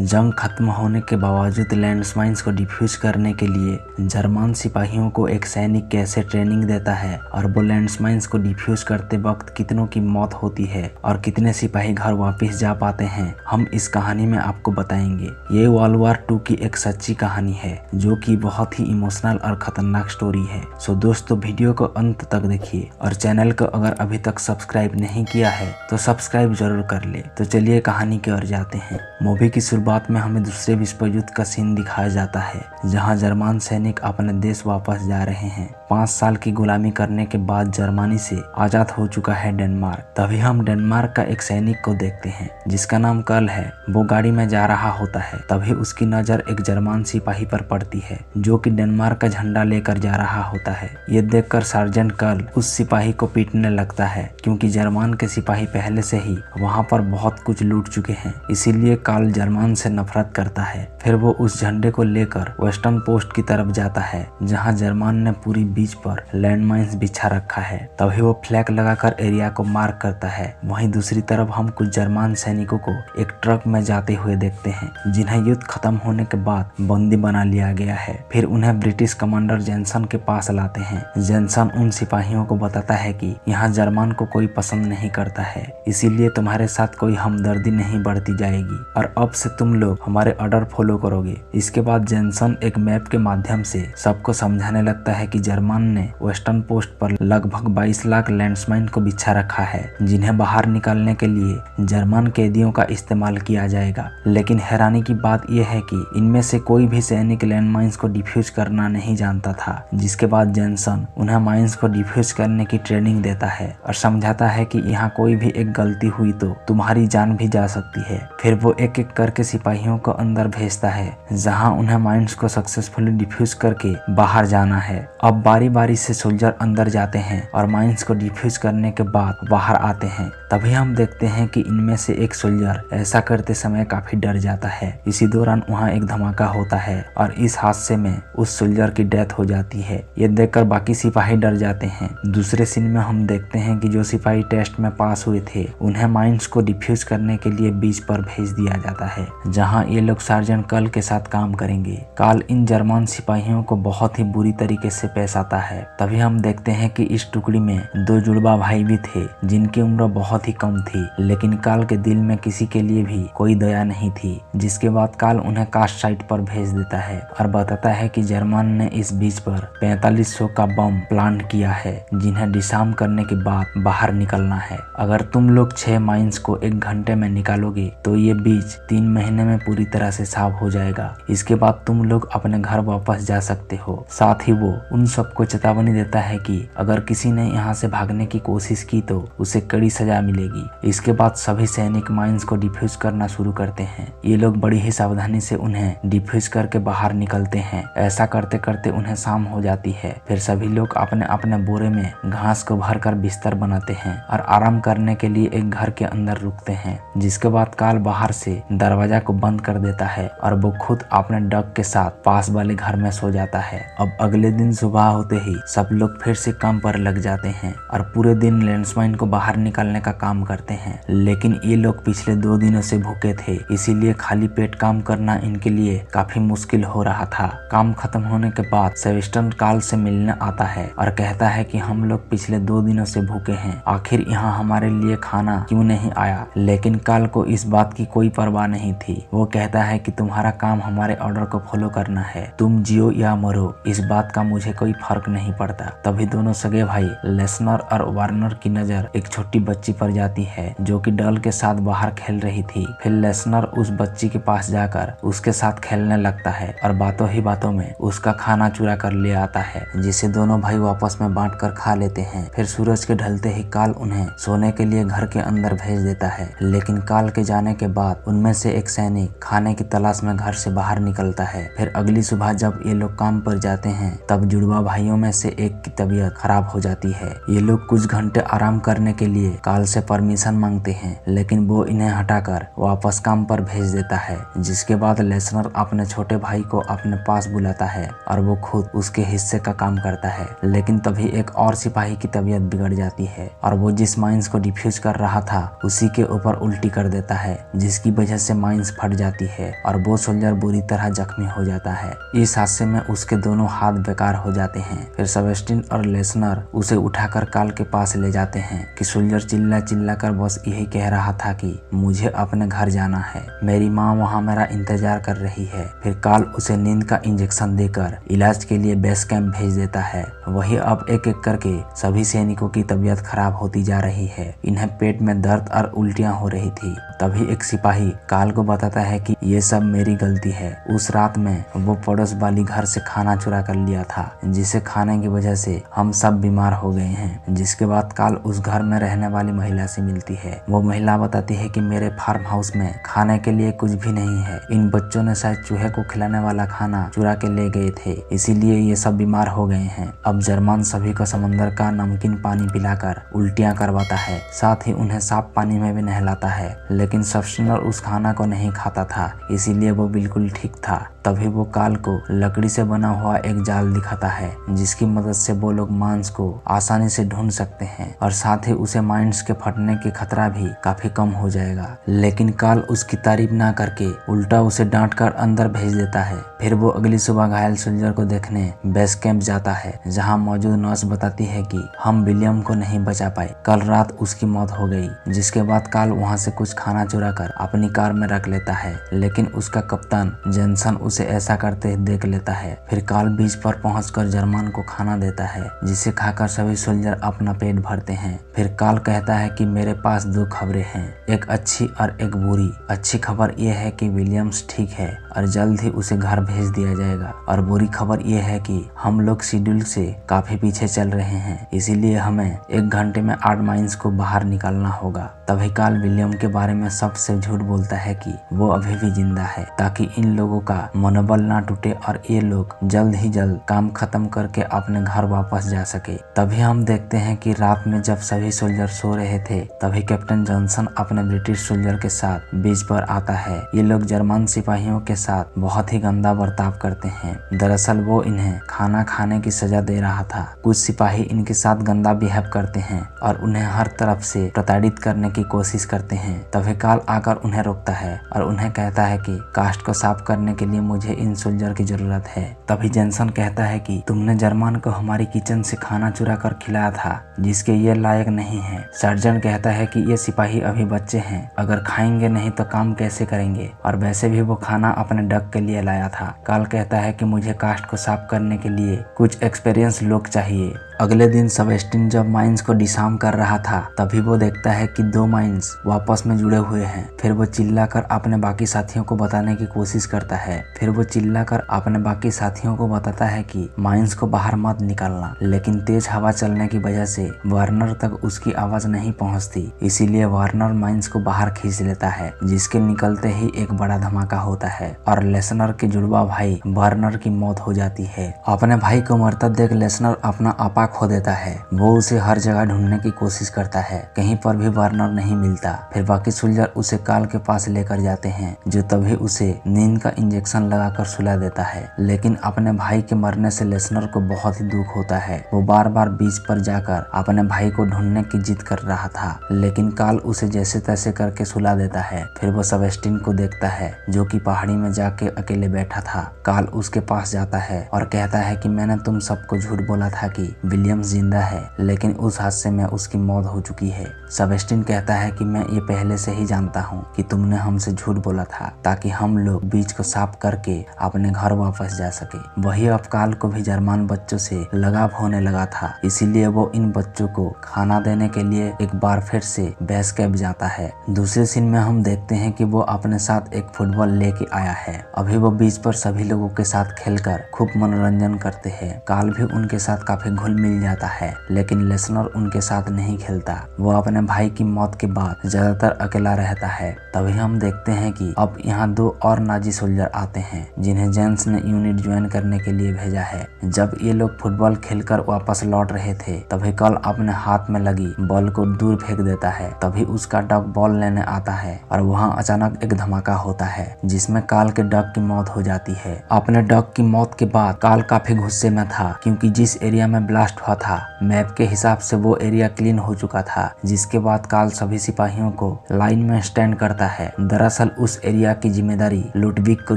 जंग खत्म होने के बावजूद लैंडमाइंस को डिफ्यूज करने के लिए जर्मन सिपाहियों को एक सैनिक कैसे ट्रेनिंग देता है और वो लैंडमाइंस को डिफ्यूज करते वक्त कितनों की मौत होती है और कितने सिपाही घर वापस जा पाते हैं, हम इस कहानी में आपको बताएंगे। ये वर्ल्ड वॉर 2 की एक सच्ची कहानी है जो कि बहुत ही इमोशनल और खतरनाक स्टोरी है। सो दोस्तों, वीडियो को अंत तक देखिए और चैनल को अगर अभी तक सब्सक्राइब नहीं किया है तो सब्सक्राइब जरूर कर ले। तो चलिए कहानी की ओर जाते हैं। मूवी की शुरुआत में हमें दूसरे विश्व युद्ध का सीन दिखाया जाता है जहां जर्मन सैनिक अपने देश वापस जा रहे हैं। 5 साल की गुलामी करने के बाद जर्मनी से आजाद हो चुका है डेनमार्क। तभी हम डेनमार्क का एक सैनिक को देखते हैं जिसका नाम कर्ल है। वो गाड़ी में जा रहा होता है, तभी उसकी नजर एक जर्मन सिपाही पर पड़ती है जो कि डेनमार्क का झंडा लेकर जा रहा होता है। ये देखकर सार्जेंट कर्ल उस सिपाही को पीटने लगता है क्योंकि जर्मन के सिपाही पहले से ही वहाँ पर बहुत कुछ लूट चुके हैं, इसीलिए कर्ल जर्मन से नफरत करता है। फिर वो उस झंडे को लेकर वेस्टर्न पोस्ट की तरफ जाता है जहाँ जर्मन ने पूरी बीच पर लैंडमाइंस बिछा रखा है। तभी वो फ्लैग लगाकर एरिया को मार्क करता है। वहीं दूसरी तरफ हम कुछ जर्मन सैनिकों को एक ट्रक में जाते हुए देखते हैं जिन्हें युद्ध खत्म होने के बाद बंदी बना लिया गया है। फिर उन्हें ब्रिटिश कमांडर जेनसन के पास लाते हैं। जेनसन उन सिपाहियों को बताता है कि यहाँ जर्मन को कोई पसंद नहीं करता है, इसीलिए तुम्हारे साथ कोई हमदर्दी नहीं बढ़ती जाएगी और अब से तुम लोग हमारे ऑर्डर फॉलो करोगे। इसके बाद जेनसन एक मैप के माध्यम से सबको समझाने लगता है कि जर्मन ने वेस्टर्न पोस्ट पर लगभग 22 लाख लैंडमाइन को बिछा रखा है जिन्हें बाहर निकालने के लिए जर्मन कैदियों का इस्तेमाल किया जाएगा। लेकिन हैरानी की बात यह है कि इनमें से कोई भी सैनिक लैंडमाइंस को डिफ्यूज करना नहीं जानता था। जिसके बाद जेनसन उन्हें माइंस को डिफ्यूज करने की ट्रेनिंग देता है और समझाता है कि यहाँ कोई भी एक गलती हुई तो तुम्हारी जान भी जा सकती है। फिर वो एक एक करके सिपाहियों को अंदर भेजता है जहाँ उन्हें माइंस को सक्सेसफुली डिफ्यूज करके बाहर जाना है। अब बारी बारी से सोल्जर अंदर जाते हैं और माइंस को डिफ्यूज करने के बाद बाहर आते हैं। तभी हम देखते हैं कि इनमें से एक सोल्जर ऐसा करते समय काफी डर जाता है। इसी दौरान वहाँ एक धमाका होता है और इस हादसे में उस सोल्जर की डेथ हो जाती है। ये देखकर बाकी सिपाही डर जाते हैं। दूसरे सीन में हम देखते हैं कि जो सिपाही टेस्ट में पास हुए थे उन्हें माइंस को डिफ्यूज करने के लिए बीच पर भेज दिया जाता है जहाँ ये लोग सार्जेंट कर्ल के साथ काम करेंगे। कर्ल इन जर्मन सिपाहियों को बहुत ही बुरी तरीके से पेश आता है। तभी हम देखते हैं कि इस टुकड़ी में 2 जुड़वा भाई भी थे जिनकी उम्र बहुत ही कम थी, लेकिन कर्ल के दिल में किसी के लिए भी कोई दया नहीं थी। जिसके बाद कर्ल उन्हें कास्ट साइट पर भेज देता है और बताता है कि जर्मन ने इस बीच पर 4500 का बम प्लान किया है जिन्हें डिसार्म करने के बाद बाहर निकलना है। अगर तुम लोग 6 माइंस को 1 घंटे में निकालोगे तो ये बीच 3 महीने में पूरी तरह से साफ हो जाएगा। इसके बाद तुम लोग अपने घर वापस जा सकते हो। साथ ही वो उन सबको चेतावनी देता है कि अगर किसी ने यहाँ से भागने की कोशिश की तो उसे कड़ी सजा मिलेगी। इसके बाद सभी सैनिक माइंस को डिफ्यूज करना शुरू करते हैं। ये लोग बड़ी ही सावधानी से उन्हें डिफ्यूज करके बाहर निकलते हैं। ऐसा करते करते उन्हें शाम हो जाती है। फिर सभी लोग अपने अपने बोरे में घास को भरकर बिस्तर बनाते हैं और आराम करने के लिए एक घर के अंदर रुकते हैं। जिसके बाद कर्ल बाहर से दरवाजा को बंद कर देता है और वो खुद अपने डग के साथ पास वाले घर में सो जाता है। अब अगले दिन सुबह होते ही सब लोग फिर से काम पर लग जाते हैं और पूरे दिन लैंडमाइन को बाहर निकालने का काम करते हैं। लेकिन ये लोग पिछले 2 दिनों से भूखे थे, इसीलिए खाली पेट काम करना इनके लिए काफी मुश्किल हो रहा था। काम खत्म होने के बाद सेविस्टन कर्ल से मिलने आता है और कहता है कि हम लोग पिछले 2 दिनों से भूखे हैं, आखिर यहाँ हमारे लिए खाना क्यों नहीं आया। लेकिन कर्ल को इस बात की कोई परवाह नहीं थी। वो कहता है कि तुम्हारा काम हमारे ऑर्डर को फॉलो करना है, तुम जियो या मरो, इस बात का मुझे कोई फर्क नहीं पड़ता। तभी दोनों सगे भाई लेसनर और वार्नर की नजर एक छोटी बच्ची पर जाती है जो कि डल के साथ बाहर खेल रही थी। फिर लेसनर उस बच्ची के पास जाकर उसके साथ खेलने लगता है और बातों ही बातों में उसका खाना चुरा कर ले आता है जिसे दोनों भाई आपस में बांट कर खा लेते हैं। फिर सूरज के ढलते ही कर्ल उन्हें सोने के लिए घर के अंदर भेज देता है। लेकिन कर्ल के जाने के बाद उनमें से एक सैनिक खाने की तलाश में घर से बाहर निकलता है। फिर अगली सुबह जब ये लोग काम पर जाते हैं तब जुड़वा भाई भाइयों में से एक की तबीयत खराब हो जाती है। ये लोग कुछ घंटे आराम करने के लिए काल से परमिशन मांगते हैं, लेकिन वो इन्हें हटाकर वापस काम पर भेज देता है। जिसके बाद लेसनर अपने छोटे भाई को अपने पास बुलाता है और वो खुद उसके हिस्से का काम करता है। लेकिन तभी एक और सिपाही की तबीयत बिगड़ जाती है और वो जिस माइंस को डिफ्यूज कर रहा था उसी के ऊपर उल्टी कर देता है, जिसकी वजह से माइंस फट जाती है और वो सोल्जर बुरी तरह जख्मी हो जाता है। इस हादसे में उसके दोनों हाथ बेकार हो जाते हैं। फिर सेबेस्टियन और लेसनर उसे उठाकर काल के पास ले जाते हैं कि सोल्जर चिल्ला चिल्ला कर बस यही कह रहा था कि मुझे अपने घर जाना है, मेरी माँ वहाँ मेरा इंतजार कर रही है। फिर काल उसे नींद का इंजेक्शन देकर इलाज के लिए बेस कैंप भेज देता है। वही अब एक एक करके सभी सैनिकों की तबीयत खराब होती जा रही है। इन्हें पेट में दर्द और उल्टियां हो रही थी। तभी एक सिपाही काल को बताता है कि ये सब मेरी गलती है। उस रात में वो पड़ोस वाली घर से खाना चुरा कर लिया था, जिसे खाने की वजह से हम सब बीमार हो गए हैं। जिसके बाद काल उस घर में रहने वाली महिला से मिलती है। वो महिला बताती है कि मेरे फार्म हाउस में खाने के लिए कुछ भी नहीं है, इन बच्चों ने शायद चूहे को खिलाने वाला खाना चुरा के ले गए थे, इसीलिए ये सब बीमार हो गए हैं। अब जर्मन सभी को समंदर का नमकीन पानी पिलाकर उल्टियां करवाता है, साथ ही उन्हें साफ पानी में भी नहलाता है। लेकिन सेबेस्टियन उस खाना को नहीं खाता था, इसीलिए वो बिल्कुल ठीक था। तभी वो काल को लकड़ी से बना हुआ एक जाल दिखाता है, जिसकी मदद से वो लोग मांस को आसानी से ढूंढ सकते हैं और साथ ही उसे माइंस के फटने की खतरा भी काफी कम हो जाएगा। लेकिन काल उसकी तारीफ ना करके उल्टा उसे डांट कर अंदर भेज देता है। फिर वो अगली सुबह घायल सोल्जर को देखने बेस कैंप जाता है, जहाँ मौजूद नर्स बताती है कि हम विलियम को नहीं बचा पाए, कल रात उसकी मौत हो गई। जिसके बाद काल वहाँ से कुछ खाना चुरा कर अपनी कार में रख लेता है, लेकिन उसका कप्तान जेनसन उसे ऐसा करते देख लेता है। फिर काल बीच पर पहुंचकर जर्मन को खाना देता है, जिसे खाकर सभी सोल्जर अपना पेट भरते हैं। फिर काल कहता है कि मेरे पास दो खबरें हैं, एक अच्छी और एक बुरी। अच्छी खबर यह है कि विलियम्स ठीक है और जल्द ही उसे घर भेज दिया जाएगा, और बुरी खबर यह है कि हम लोग शेड्यूल से काफी पीछे चल रहे हैं, इसीलिए हमें 1 घंटे में 8 माइल्स को बाहर निकालना होगा। तभी काल विलियम के बारे में सबसे झूठ बोलता है कि वो अभी भी जिंदा है, ताकि इन लोगों का मनोबल ना टूटे और ये लोग जल्द ही जल्द काम खत्म करके अपने घर वापस जा सके। तभी हम देखते हैं कि रात में जब सभी सोल्जर सो रहे थे, तभी कैप्टन जॉनसन अपने ब्रिटिश सोल्जर के साथ बीच पर आता है। ये लोग जर्मन सिपाहियों के साथ बहुत ही गंदा बर्ताव करते हैं। दरअसल वो इन्हें खाना खाने की सजा दे रहा था। कुछ सिपाही इनके साथ गंदा बिहेव करते हैं और उन्हें हर तरफ से प्रताड़ित करने की कोशिश करते हैं। तभी काल आकर उन्हें रोकता है और उन्हें कहता है कि कास्ट को साफ करने के लिए मुझे इन सोल्जर की जरूरत है। तभी जेनसन कहता है कि तुमने जर्मन को हमारी किचन से खाना चुरा कर खिलाया था, जिसके ये लायक नहीं है। सर्जन कहता है कि ये सिपाही अभी बच्चे हैं, अगर खाएंगे नहीं तो काम कैसे करेंगे, और वैसे भी वो खाना अपने डक के लिए लाया था। काल कहता है कि मुझे कास्ट को साफ करने के लिए कुछ एक्सपीरियंस लोग चाहिए। अगले दिन सेबेस्टियन जब माइंस को डिसार्म कर रहा था, तभी वो देखता है कि 2 माइंस वापस में जुड़े हुए हैं। फिर वो चिल्लाकर अपने बाकी साथियों को बताने की कोशिश करता है। फिर वो चिल्लाकर अपने बाकी साथियों को बताता है कि माइंस को बाहर मत निकालना, लेकिन तेज हवा चलने की वजह से वार्नर तक उसकी आवाज नहीं पहुंचती, इसीलिए वार्नर माइंस को बाहर खींच लेता है, जिसके निकलते ही एक बड़ा धमाका होता है और लेसनर के जुड़वा भाई वार्नर की मौत हो जाती है। अपने भाई को मरता देख लेसनर अपना आपा खो देता है। वो उसे हर जगह ढूंढने की कोशिश करता है, कहीं पर भी वार्नर नहीं मिलता। फिर बाकी सोल्जर उसे काल के पास लेकर जाते हैं, जो तभी उसे नींद का इंजेक्शन लगाकर सुला देता है। लेकिन अपने भाई के मरने से लेसनर को बहुत ही दुख होता है। वो बार बार बीच पर जाकर अपने भाई को ढूंढने की जिद कर रहा था, लेकिन काल उसे जैसे तैसे करके सुला देता है। फिर वो सेबेस्टियन को देखता है, जो कि पहाड़ी में जाके अकेले बैठा था। काल उसके पास जाता है और कहता है कि मैंने तुम सबको झूठ बोला था कि विलियम्स जिंदा है, लेकिन उस हादसे में उसकी मौत हो चुकी है। सेबेस्टियन कहता है कि मैं ये पहले से ही जानता हूँ कि तुमने हमसे झूठ बोला था, ताकि हम लोग बीच को साफ करके अपने घर वापस जा सके। वही अब काल को भी जर्मन बच्चों से लगाव होने लगा था, इसीलिए वो इन बच्चों को खाना देने के लिए एक बार फिर से बेस कैंप जाता है। दूसरे सीन में हम देखते हैं कि वो अपने साथ एक फुटबॉल लेके आया है। अभी वो बीच पर सभी लोगों के साथ खेलकर खूब मनोरंजन करते हैं। काल भी उनके साथ काफी घुल मिल जाता है, लेकिन लेसनर उनके साथ नहीं खेलता। वो अपने भाई की मौत के बाद ज्यादातर अकेला रहता है। तभी हम देखते हैं कि अब यहाँ 2 और नाजी सोल्जर आते हैं जिन्हें जेंस ने यूनिट ज्वाइन करने के लिए भेजा है। जब ये लोग फुटबॉल खेलकर वापस लौट रहे थे तभी कल अपने हाथ में लगी बॉल को दूर फेंक देता है। तभी उसका डॉग बॉल लेने आता है और वहाँ अचानक एक धमाका होता है जिसमें काल के डॉग की मौत हो जाती है। अपने डॉग की मौत के बाद काल काफी गुस्से में था क्योंकि जिस एरिया में ब्लास्ट हुआ था मैप के हिसाब से वो एरिया क्लीन हो चुका था। जिसके बाद काल सभी सिपाहियों को लाइन में स्टैंड करता है। दरअसल उस एरिया की जिम्मेदारी लुडविग को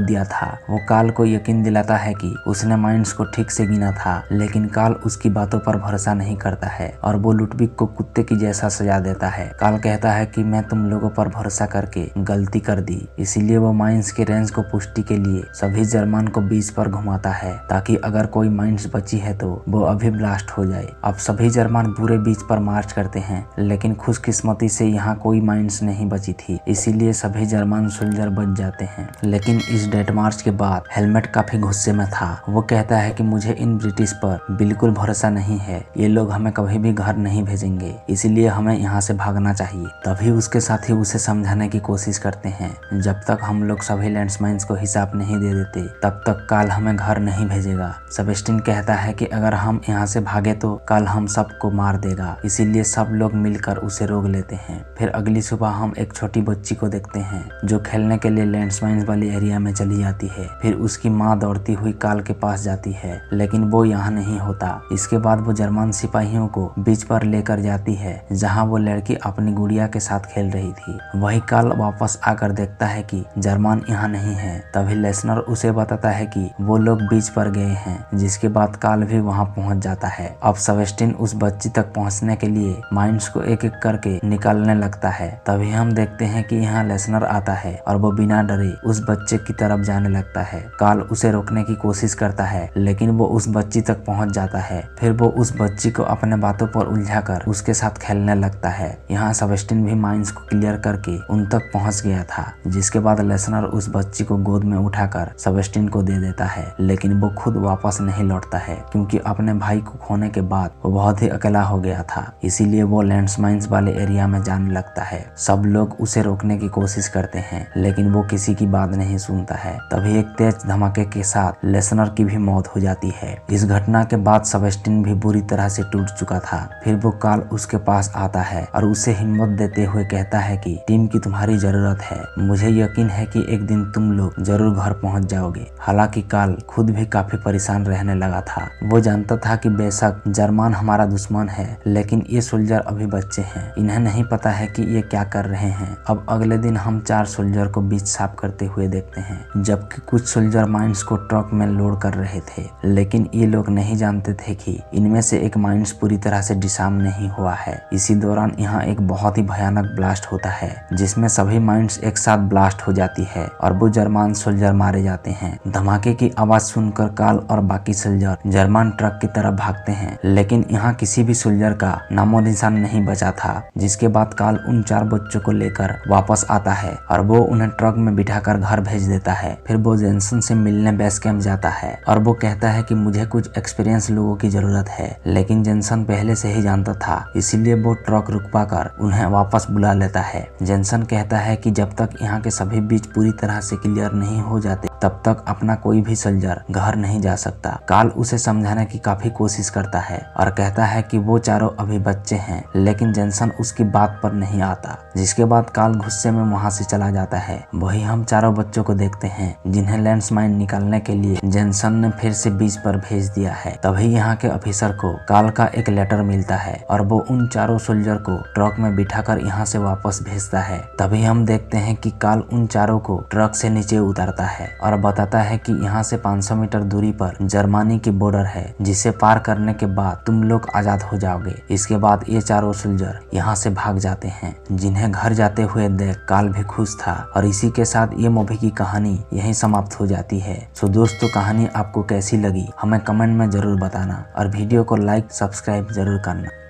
दिया था। वो काल को यकीन दिलाता है कि उसने माइंस को ठीक से गिना था, लेकिन काल उसकी बातों पर भरोसा नहीं करता है और वो लुडविग को कुत्ते की जैसा सजा देता है। काल कहता है कि मैं तुम लोगों पर भरोसा करके गलती कर दी, इसीलिए वो माइंस के रेंज को पुष्टि के लिए सभी जर्मन को बीच पर घुमाता है ताकि अगर कोई माइंस बची है तो वो अभी ब्लास्ट हो जाए। अब सभी जर्मन पूरे बीच पर मार्च करते हैं, लेकिन खुशकिस्मती से यहाँ कोई माइंस नहीं बची थी, इसीलिए सभी जर्मन सोल्जर बच जाते हैं। लेकिन इस डेथ मार्च के बाद हेलमेट काफी गुस्से में था। वो कहता है कि मुझे इन ब्रिटिश पर बिल्कुल भरोसा नहीं है, ये लोग हमें कभी भी घर नहीं भेजेंगे, इसीलिए हमें यहाँ से भागना चाहिए। तभी उसके साथी उसे समझाने की कोशिश करते हैं, जब तक हम लोग सभी लैंड्समाइंस को हिसाब नहीं दे देते तब तक काल हमें घर नहीं भेजेगा। सेबेस्टियन कहता है कि अगर हम यहाँ से भागे तो काल हम सबको मार देगा, इसीलिए सब लोग मिलकर उसे रोक लेते हैं। फिर अगली सुबह हम एक छोटी बच्ची को देखते हैं जो खेलने के लिए लैंड्समाइंस वाली एरिया में चली जाती है। फिर उसकी माँ दौड़ती हुई काल के पास जाती है, लेकिन वो यहाँ नहीं होता। इसके बाद वो जर्मन सिपाहियों को बीच पर लेकर जाती है जहाँ वो लड़की अपनी गुड़िया के साथ खेल रही थी। वही काल वापस आकर देखता है कि जर्मन यहाँ नहीं है। तभी लेसनर उसे बताता है कि वो लोग बीच पर गए हैं, जिसके बाद काल भी वहाँ पहुँच जाता है। अब सेबेस्टियन उस बच्ची तक पहुँचने के लिए माइंस को एक एक करके निकालने लगता है। तभी हम देखते हैं कि यहाँ लेसनर आता है और वो बिना डरे उस बच्चे की तरफ जाने लगता है। काल उसे रोकने की कोशिश करता है, लेकिन वो उस बच्ची तक पहुँच जाता है। फिर वो उस बच्ची को अपने बातों पर उलझाकर उसके साथ खेलने लगता है। यहाँ सेबेस्टियन भी माइंस को क्लियर करके उन तक पहुँच गया था, जिसके बाद लेसनर उस बच्ची को गोद में उठाकर सेबेस्टियन को दे देता है, लेकिन वो खुद वापस नहीं लौटता है क्योंकि अपने भाई को खोने के बाद वो बहुत ही अकेला हो गया था। इसीलिए वो लैंड्समाइंस वाले एरिया में जाने लगता है। सब लोग उसे रोकने की कोशिश करते हैं, लेकिन वो किसी की बात नहीं सुनता है। तभी एक तेज धमाके के साथ लेसनर की भी मौत हो जाती है। इस घटना के बाद सेबेस्टियन भी बुरी तरह से टूट चुका था। फिर वो काल उसके पास आता है और उसे हिम्मत देते हुए कहता है कि टीम की तुम्हारी जरूरत है, मुझे यकीन है कि एक दिन तुम लोग जरूर घर पहुंच जाओगे। हालांकि काल खुद भी काफी परेशान रहने लगा था। वो जानता था कि बेशक जर्मन हमारा दुश्मन है, लेकिन ये सोल्जर अभी बच्चे हैं, इन्हें नहीं पता है कि ये क्या कर रहे हैं। अब अगले दिन हम 4 सोल्जर को बीच साफ करते हुए देखते हैं, जबकि कुछ सोल्जर माइंस को ट्रक में लोड कर रहे थे, लेकिन ये लोग नहीं जानते थे कि इनमें से एक माइंस पूरी तरह से डिसार्म नहीं हुआ है। इसी दौरान यहाँ एक बहुत ही भयानक ब्लास्ट होता है, जिसमें सभी माइंस एक साथ ब्लास्ट हो जाती है और वो जर्मन सोल्जर मारे जाते हैं। धमाके की आवाज सुनकर काल और बाकी सोल्जर जर्मन ट्रक की तरफ भागते हैं, लेकिन यहाँ किसी भी सोल्जर का नामो निशान नहीं बचा था। जिसके बाद काल उन 4 बच्चों को लेकर वापस आता है और वो उन्हें ट्रक में बिठाकर घर भेज देता है। फिर वो जेंसन से मिलने बेस कैंप जाता है और वो कहता है कि मुझे कुछ एक्सपीरियंस लोगों की जरूरत है, लेकिन जेंसन पहले से ही जानता था, इसीलिए वो ट्रक रुकवाकर उन्हें वापस बुला लेता है। जेंसन कहता है कि जब तक यहाँ के सभी बीच पूरी तरह से क्लियर नहीं हो जाते तब तक अपना कोई भी सोल्जर घर नहीं जा सकता। काल उसे समझाने की काफी कोशिश करता है और कहता है कि वो चारों अभी बच्चे हैं, लेकिन जेंसन उसकी बात पर नहीं आता। जिसके बाद काल गुस्से में वहाँ से चला जाता है। वही हम चारों बच्चों को देखते हैं जिन्हें लैंड्समाइन निकालने के लिए जेंसन ने फिर से बीच पर भेज दिया है। तभी यहाँ के ऑफिसर को काल का एक लेटर मिलता है और वो उन चारों सोल्जर को ट्रक में बिठाकर यहाँ से वापस भेजता है। तभी हम देखते हैं कि काल उन चारों को ट्रक से नीचे उतारता है और बताता है कि यहाँ से 500 मीटर दूरी पर जर्मनी की बॉर्डर है, जिसे पार करने के बाद तुम लोग आजाद हो जाओगे। इसके बाद ये चारों सोल्जर यहाँ से भाग जाते हैं, जिन्हें घर जाते हुए देख काल भी खुश था। और इसी के साथ ये मूवी की कहानी यहीं समाप्त हो जाती है। सो दोस्तों, कहानी आपको कैसी लगी हमें कमेंट में जरूर बताना और वीडियो को लाइक सब्सक्राइब जरूर करना।